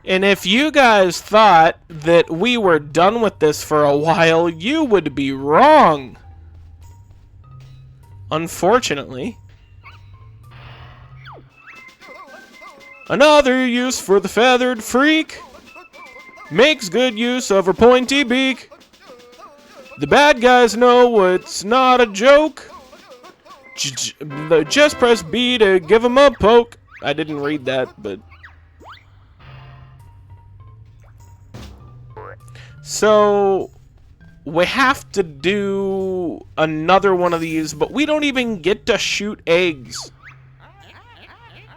And if you guys thought that we were done with this for a while, you would be wrong. Unfortunately. Another use for the feathered freak. Makes good use of her pointy beak. The bad guys know it's not a joke. Just press B to give them a poke. I didn't read that, but... So... we have to do another one of these, but we don't even get to shoot eggs.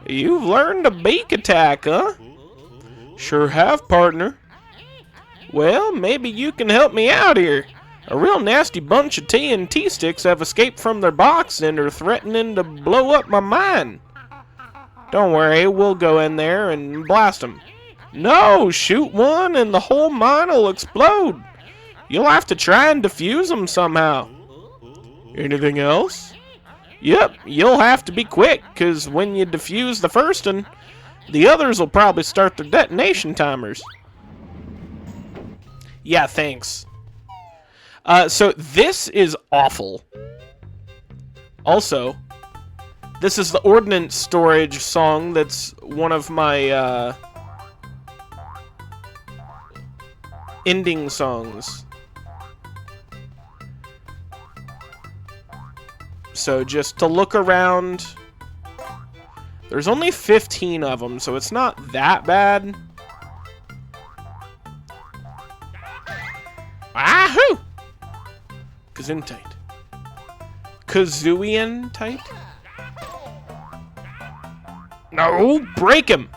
You've learned a beak attack, huh? Sure have, partner. Well, maybe you can help me out here. A real nasty bunch of TNT sticks have escaped from their box and are threatening to blow up my mine. Don't worry, we'll go in there and blast them. No, shoot one and the whole mine will explode. You'll have to try and defuse them somehow. Anything else? Yep, you'll have to be quick, because when you defuse the first one, the others will probably start their detonation timers. Yeah, thanks. So this is awful. Also, this is the ordnance storage song that's one of my ending songs. So just to look around, there's only 15 of them, so it's not that bad. Ahoo! Gesundheit. Kazooian tight? No, break him!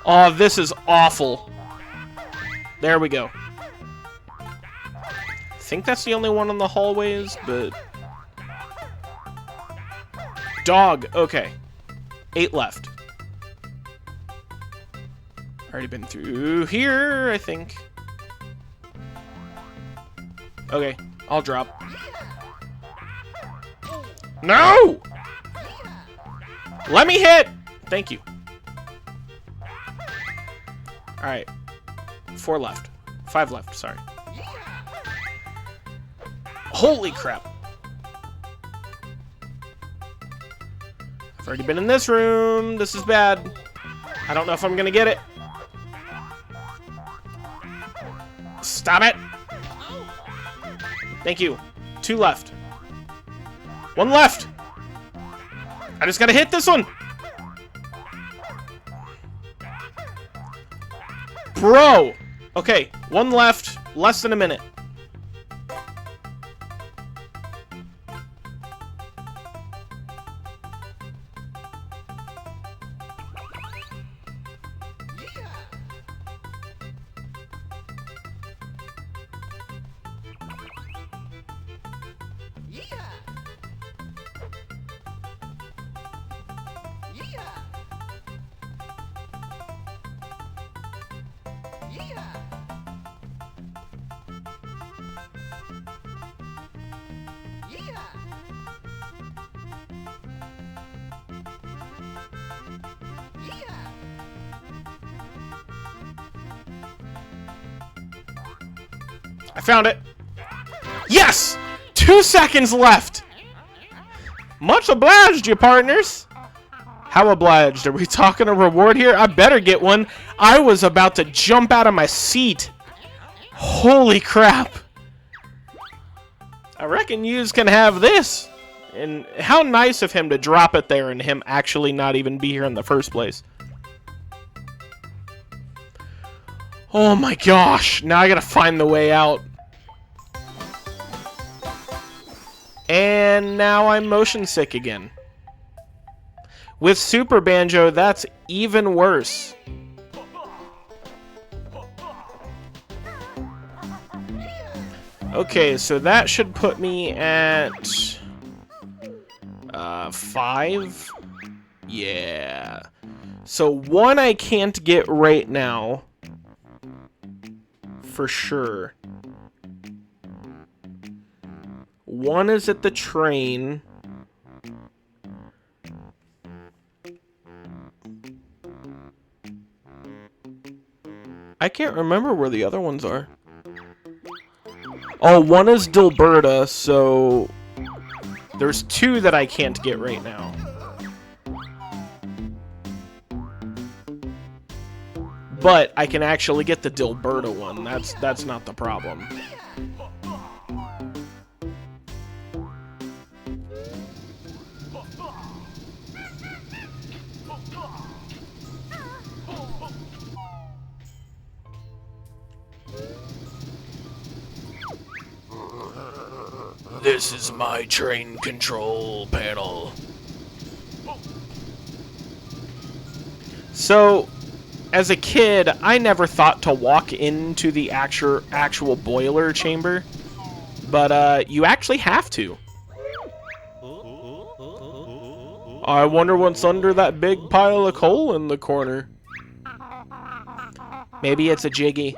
Oh, this is awful. There we go. I think that's the only one in the hallways, but... Dog, okay. 8 left. Already been through here, I think. Okay, I'll drop. No! Let me hit! Thank you. Alright. 4 left. 5 left, sorry. Holy crap. I've already been in this room. This is bad. I don't know if I'm gonna get it. Stop it! Thank you. 2 left. 1 left! I just gotta hit this one! Bro! Okay, 1 left. Less than a minute. I found it. Yes! 2 seconds left. Much obliged, you partners. How obliged? Are we talking a reward here? I better get one. I was about to jump out of my seat. Holy crap. I reckon yous can have this. And how nice of him to drop it there and him actually not even be here in the first place. Oh my gosh. Now I gotta find the way out. And now I'm motion sick again. With Super Banjo, that's even worse. Okay, so that should put me at 5. Yeah. So 1 I can't get right now. For sure. 1 is at the train. I can't remember where the other ones are. Oh, one is Dilberta, so there's two that I can't get right now. But I can actually get the Dilberta one. That's not the problem. This is my train control panel. So, as a kid, I never thought to walk into the actual boiler chamber, but you actually have to. I wonder what's under that big pile of coal in the corner. Maybe it's a Jiggy.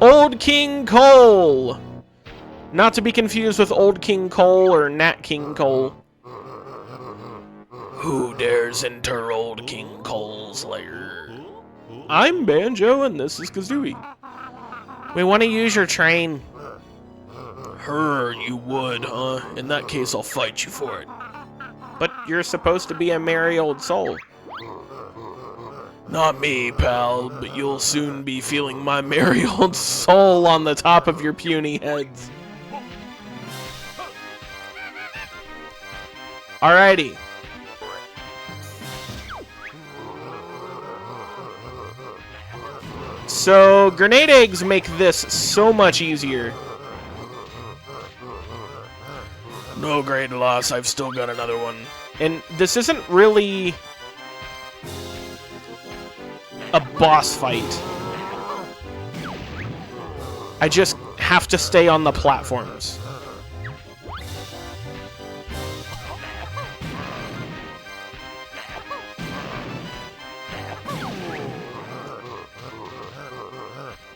Old King Cole! Not to be confused with Old King Cole or Nat King Cole. Who dares enter Old King Cole's lair? I'm Banjo and this is Kazooie. We want to use your train. You would, huh? In that case, I'll fight you for it. But you're supposed to be a merry old soul. Not me, pal, but you'll soon be feeling my merry old soul on the top of your puny heads. Alrighty. So, grenade eggs make this so much easier. No great loss, I've still got another one. And this isn't really a boss fight. I just have to stay on the platforms.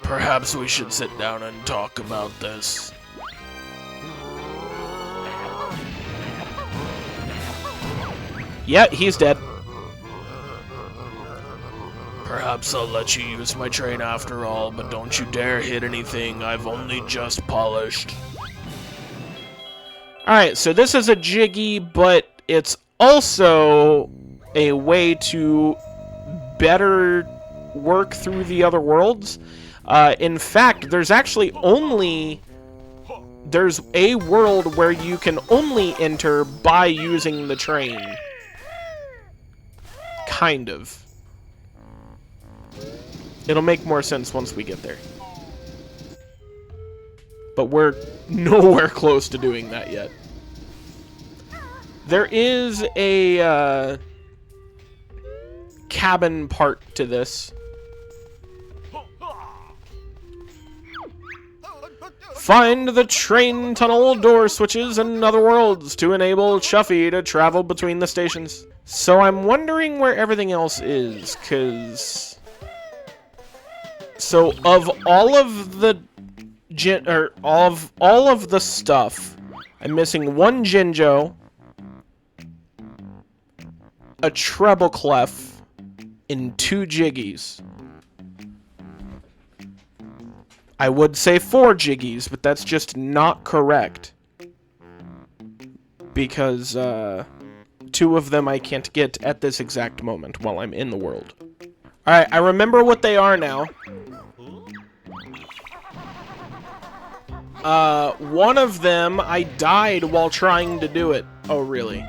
Perhaps we should sit down and talk about this. Yeah, he's dead. Perhaps I'll let you use my train after all, but don't you dare hit anything I've only just polished. Alright, so this is a Jiggy, but it's also a way to better work through the other worlds. In fact, there's a world where you can only enter by using the train. Kind of. It'll make more sense once we get there. But we're nowhere close to doing that yet. There is a cabin part to this. Find the train tunnel door switches and other worlds to enable Chuffy to travel between the stations. So I'm wondering where everything else is, because... So of all of the all of the stuff, I'm missing one Jinjo, a treble clef, and 2 Jiggies. I would say 4 Jiggies, but that's just not correct. Because 2 of them I can't get at this exact moment while I'm in the world. Alright, I remember what they are now. One of them, I died while trying to do it. Oh, really?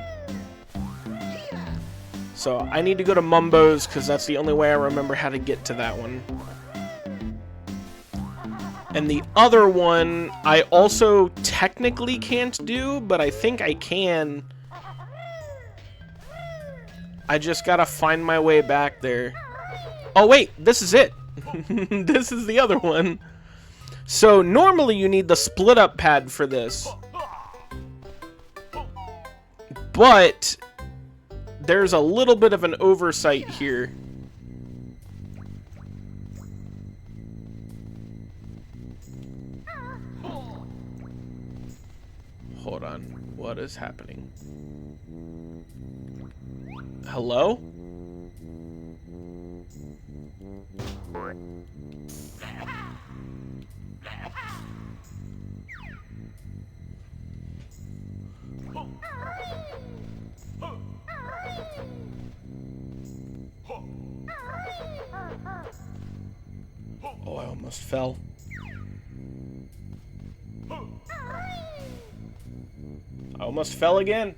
So, I need to go to Mumbo's, because that's the only way I remember how to get to that one. And the other one, I also technically can't do, but I think I can. I just gotta find my way back there. Oh, wait, this is it. This is the other one. So, normally you need the split-up pad for this. But there's a little bit of an oversight here. Hold on. What is happening? Hello? Oh, I almost fell. I almost fell again.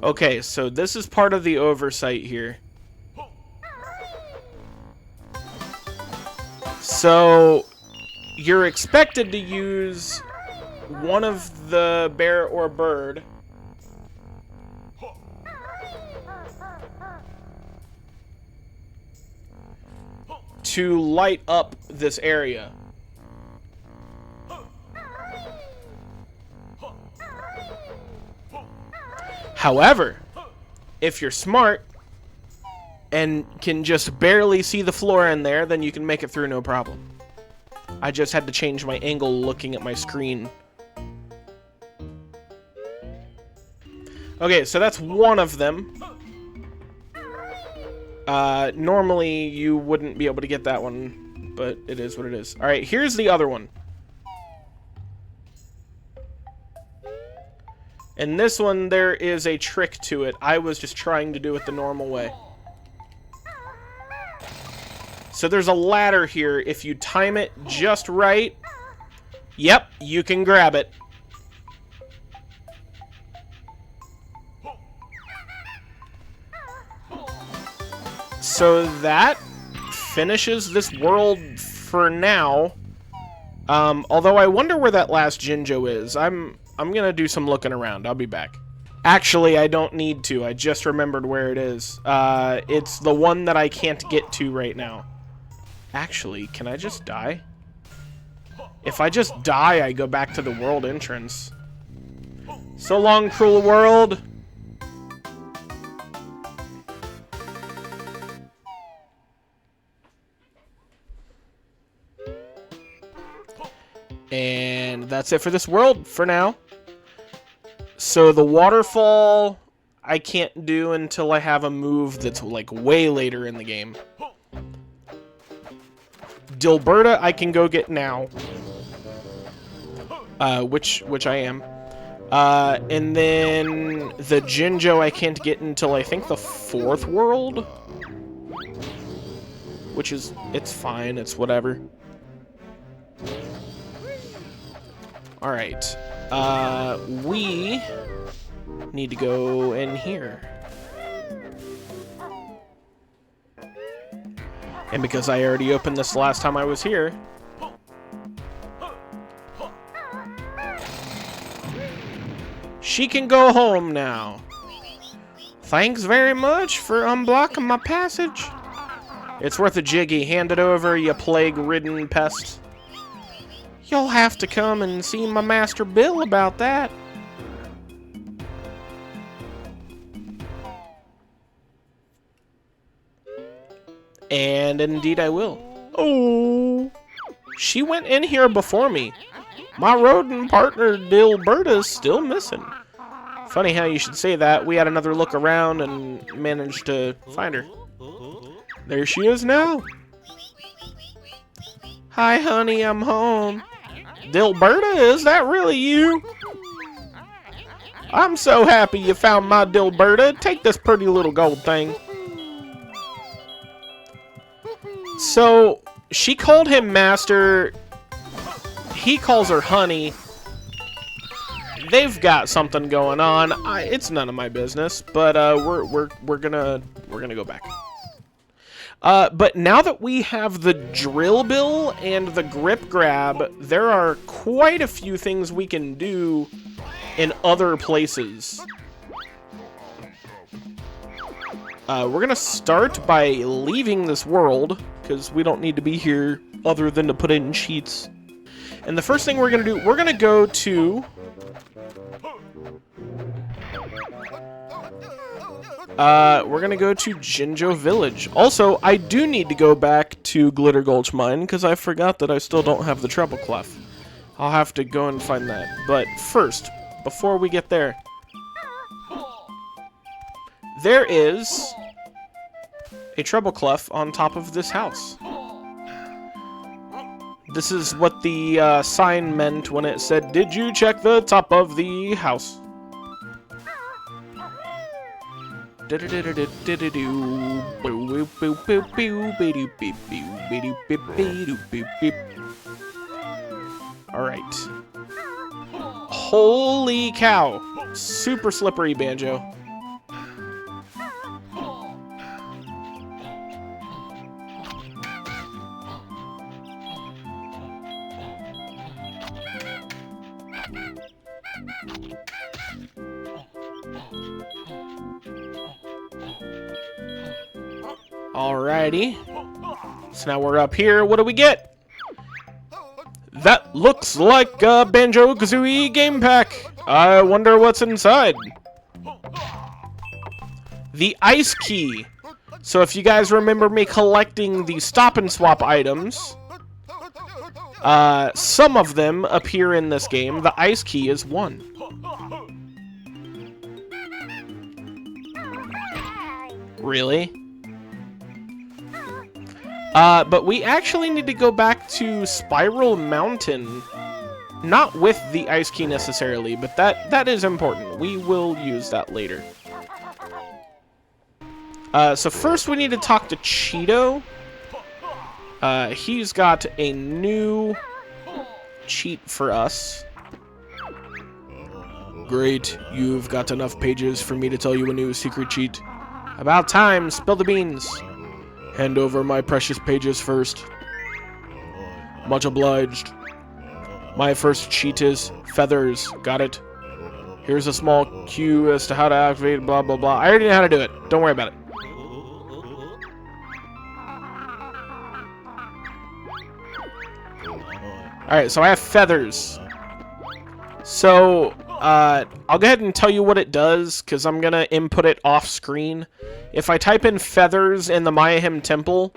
Okay, so this is part of the oversight here. So, you're expected to use one of the bear or bird to light up this area. However, if you're smart and can just barely see the floor in there, then you can make it through no problem. I just had to change my angle looking at my screen. Okay, so that's one of them. Normally you wouldn't be able to get that one, but it is what it is. Alright, here's the other one. And this one, there is a trick to it. I was just trying to do it the normal way. So there's a ladder here. If you time it just right, yep, you can grab it. So that finishes this world for now. Although I wonder where that last Jinjo is. I'm gonna do some looking around. I'll be back. Actually, I don't need to. I just remembered where it is. It's the one that I can't get to right now. Actually, can I just die? If I just die, I go back to the world entrance. So long, cruel world. And that's it for this world for now. So the waterfall I can't do until I have a move that's like way later in the game. Dilberta I can go get now. Which I am. And then the Jinjo I can't get until I think the 4th world. Which is, it's fine, it's whatever. Alright. We need to go in here. And because I already opened this last time I was here, she can go home now. Thanks very much for unblocking my passage. It's worth a jiggy. Hand it over, you plague-ridden pest. You'll have to come and see my Master Bill about that. And indeed I will. Oh, she went in here before me. My rodent partner Dilberta's still missing. Funny how you should say that. We had another look around and managed to find her. There she is now. Hi, honey, I'm home. Dilberta, is that really you? I'm so happy you found my Dilberta. Take this pretty little gold thing. So, she called him Master. He calls her Honey. They've got something going on. It's none of my business, but we're gonna go back. But now that we have the drill bill and the grip grab, there are quite a few things we can do in other places. We're gonna start by leaving this world, because we don't need to be here other than to put in cheats. And the first thing we're gonna do, we're gonna go to... we're gonna go to Jinjo Village. Also, I do need to go back to Glitter Gulch Mine, because I forgot that I still don't have the treble clef. I'll have to go and find that. But first, before we get there... there is a treble clef on top of this house. This is what the sign meant when it said, "Did you check the top of the house?" Alright. Holy cow! Super slippery, Banjo. Alrighty. So now we're up here. What do we get? That looks like a Banjo-Kazooie game pack. I wonder what's inside. The ice key. So if you guys remember me collecting the stop and swap items, some of them appear in this game. The ice key is one. Really? But we actually need to go back to Spiral Mountain. Not with the ice key necessarily, but that is important. We will use that later. So first we need to talk to Cheeto. He's got a new cheat for us. Great, you've got enough pages for me to tell you a new secret cheat. About time, spill the beans. Hand over my precious pages first. Much obliged. My first cheat is feathers. Got it? Here's a small cue as to how to activate blah blah blah. I already know how to do it. Don't worry about it. Alright, so I have feathers. So, I'll go ahead and tell you what it does, because I'm going to input it off screen. If I type in feathers in the Mayhem Temple,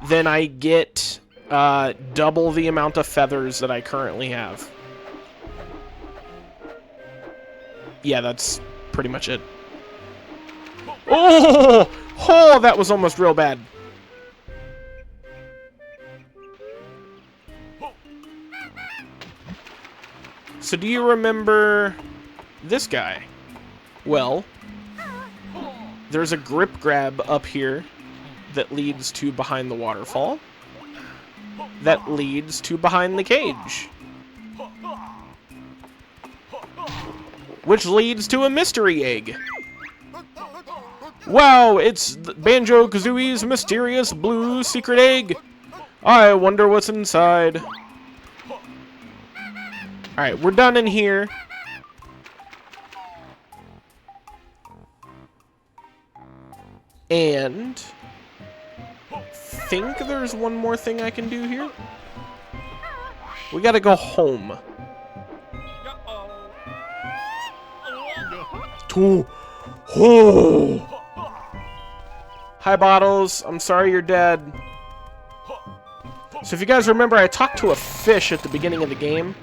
then I get double the amount of feathers that I currently have. Yeah, that's pretty much it. Oh! Oh, that was almost real bad. So do you remember this guy? Well, there's a grip grab up here that leads to behind the waterfall. That leads to behind the cage. Which leads to a mystery egg. Wow, it's Banjo-Kazooie's mysterious blue secret egg. I wonder what's inside. Alright, we're done in here. And think there's one more thing I can do here. We gotta go home. Oh. Hi, Bottles. I'm sorry you're dead. So if you guys remember, I talked to a fish at the beginning of the game.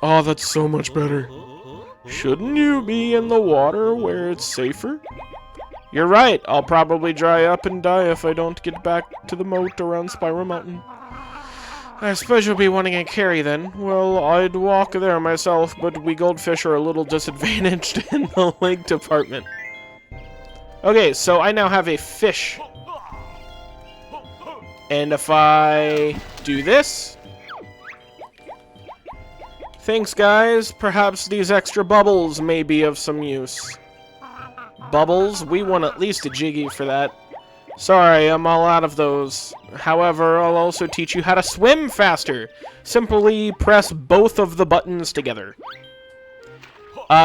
Oh, that's so much better. Shouldn't you be in the water where it's safer? You're right. I'll probably dry up and die if I don't get back to the moat around Spiral Mountain. I suppose you'll be wanting a carry then. Well, I'd walk there myself, but we goldfish are a little disadvantaged in the lake department. Okay, so I now have a fish. And if I do this... Thanks, guys. Perhaps these extra bubbles may be of some use. Bubbles? We want at least a Jiggy for that. Sorry, I'm all out of those. However, I'll also teach you how to swim faster. Simply press both of the buttons together.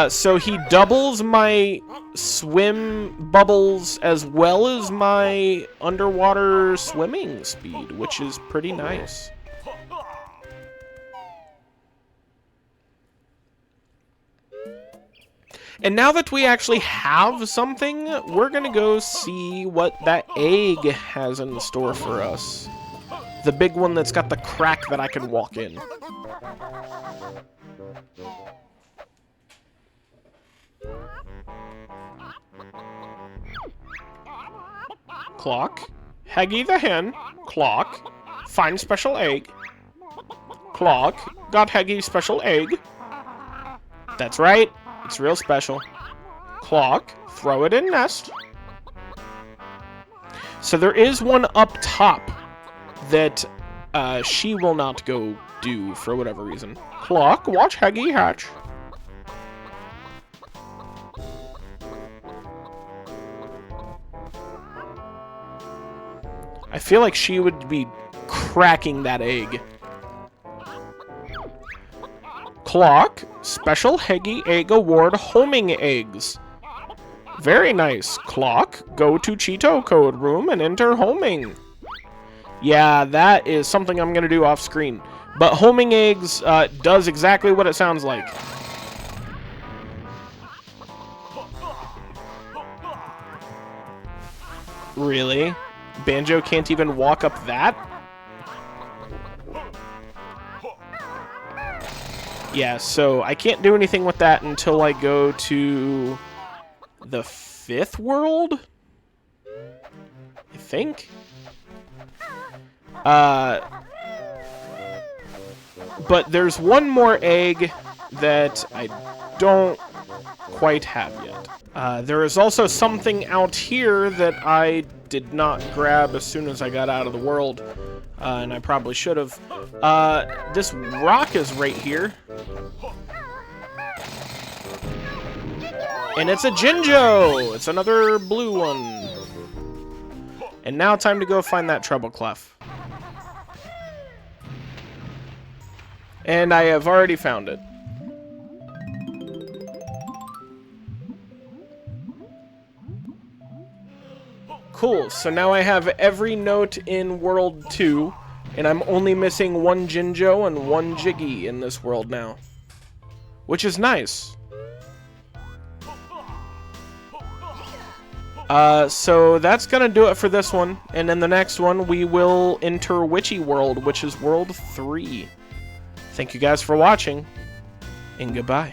So he doubles my swim bubbles as well as my underwater swimming speed, which is pretty nice. And now that we actually have something, we're gonna go see what that egg has in store for us. The big one that's got the crack that I can walk in. Clock. Heggy the hen. Clock. Find special egg. Clock. Got Heggy special egg. That's right. It's real special. Clock. Throw it in nest. So there is one up top that she will not go do for whatever reason. Clock. Watch Heggy hatch. I feel like she would be cracking that egg. Clock. Special Heggy Egg Award homing eggs. Very nice. Clock. Go to Cheeto Code Room and enter homing. Yeah, that is something I'm going to do off screen. But homing eggs does exactly what it sounds like. Really? Banjo can't even walk up that? Yeah, so I can't do anything with that until I go to the 5th world? I think? But there's one more egg that I don't quite have yet. There is also something out here that I did not grab as soon as I got out of the world, and I probably should have. This rock is right here. And it's a Jinjo! It's another blue one. And now time to go find that treble clef. And I have already found it. Cool, so now I have every note in World 2, and I'm only missing one Jinjo and one Jiggy in this world now. Which is nice. So that's gonna do it for this one, and in the next one we will enter Witchy World, which is World 3. Thank you guys for watching, and goodbye.